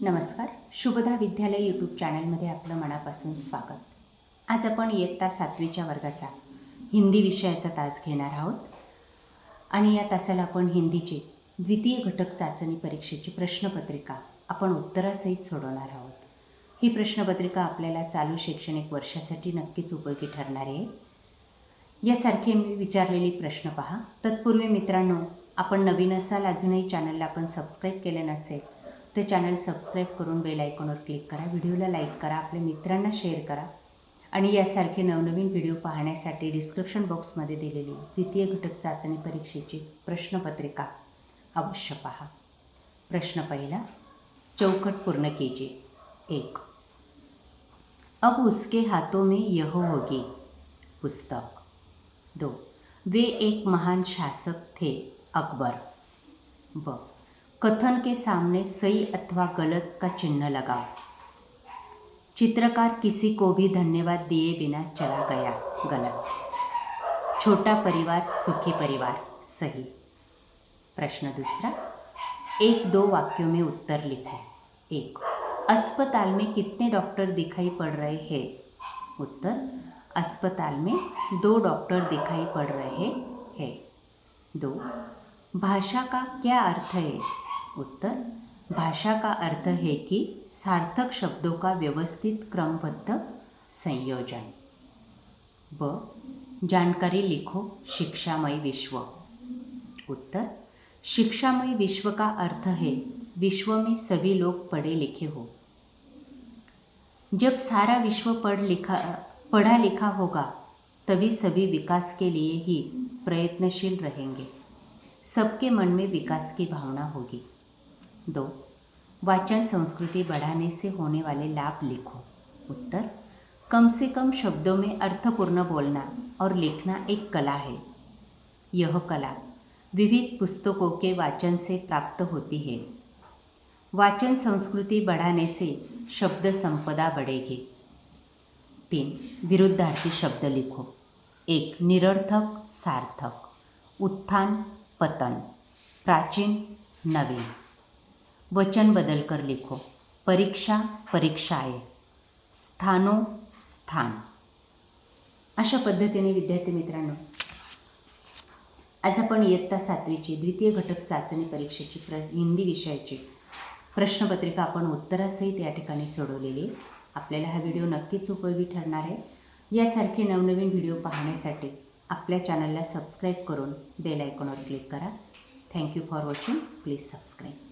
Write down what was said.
नमस्कार. शुभदा विद्यालय यूट्यूब चॅनलमध्ये आपलं मनापासून स्वागत. आज आपण इयत्ता 7वीच्या वर्गाचा हिंदी विषयाचा तास घेणार आहोत आणि या तासाला आपण हिंदीचे द्वितीय घटक चाचणी परीक्षेची प्रश्नपत्रिका आपण उत्तरासहित सोडवणार आहोत. ही प्रश्नपत्रिका आपल्याला चालू शैक्षणिक वर्षासाठी नक्कीच उपयोगी ठरणार आहे. यासारखे मी विचारलेली प्रश्न पहा. तत्पूर्वी मित्रांनो, आपण नवीन असाल, अजूनही चॅनलला आपण सबस्क्राईब केले नसेल तर चॅनल सबस्क्राईब करून बेल आयकॉनवर क्लिक करा, व्हिडिओला लाईक करा, आपल्या मित्रांना शेअर करा आणि यासारखे नवनवीन व्हिडिओ पाहण्यासाठी डिस्क्रिप्शन बॉक्समध्ये दिलेली द्वितीय घटक चाचणी परीक्षेची प्रश्नपत्रिका अवश्य पहा. प्रश्न पहिला, चौकट पूर्ण कीजिए. 1. अब उसके हाथों में यह होगी. पुस्तक. 2. वे एक महान शासक थे, अकबर. ब. कथन के सामने सही अथवा गलत का चिन्ह लगाओ. चित्रकार किसी को भी धन्यवाद दिए बिना चला गया, गलत. छोटा परिवार सुखी परिवार, सही. प्रश्न दूसरा, 1-2 वाक्यों में उत्तर लिखो. 1. अस्पताल में कितने डॉक्टर दिखाई पड़ रहे हैं? उत्तर, अस्पताल में 2 डॉक्टर दिखाई पड़ रहे हैं. 2. भाषा का क्या अर्थ है? उत्तर, भाषा का अर्थ है कि सार्थक शब्दों का व्यवस्थित क्रमबद्ध संयोजन. ब. जानकारी लिखो. शिक्षामय विश्व. उत्तर, शिक्षामय विश्व का अर्थ है विश्व में सभी लोग पढ़े लिखे हो. जब सारा विश्व पढ़ा लिखा होगा तभी सभी विकास के लिए ही प्रयत्नशील रहेंगे. सबके मन में विकास की भावना होगी. 2. वाचन संस्कृति बढ़ाने से होने वाले लाभ लिखो. उत्तर, कम से कम शब्दों में अर्थपूर्ण बोलना और लिखना एक कला है. यह कला विविध पुस्तकों के वाचन से प्राप्त होती है. वाचन संस्कृति बढ़ाने से शब्द संपदा बढ़ेगी. 3. विरुद्धार्थी शब्द लिखो. 1. निरर्थक, सार्थक. उत्थान, पतन. प्राचीन, नवीन. वचन बदलकर लिखो. परीक्षा, परीक्षाएं. स्थानों, स्थान. अशा पद्धतीने विद्यार्थी मित्रांनो, आज आपण इयत्ता 7वीची द्वितीय घटक चाचणी परीक्षेची हिंदी विषयाची प्रश्नपत्रिका आपण उत्तरासहित या ठिकाणी सोडवलेली. आपल्याला हा व्हिडिओ नक्कीच उपयोगी ठरणार आहे. यासारखे नवनवीन व्हिडिओ पाहण्यासाठी आपल्या चॅनलला सबस्क्राईब करून बेल आयकॉनवर क्लिक करा. Thank you for watching. Please subscribe.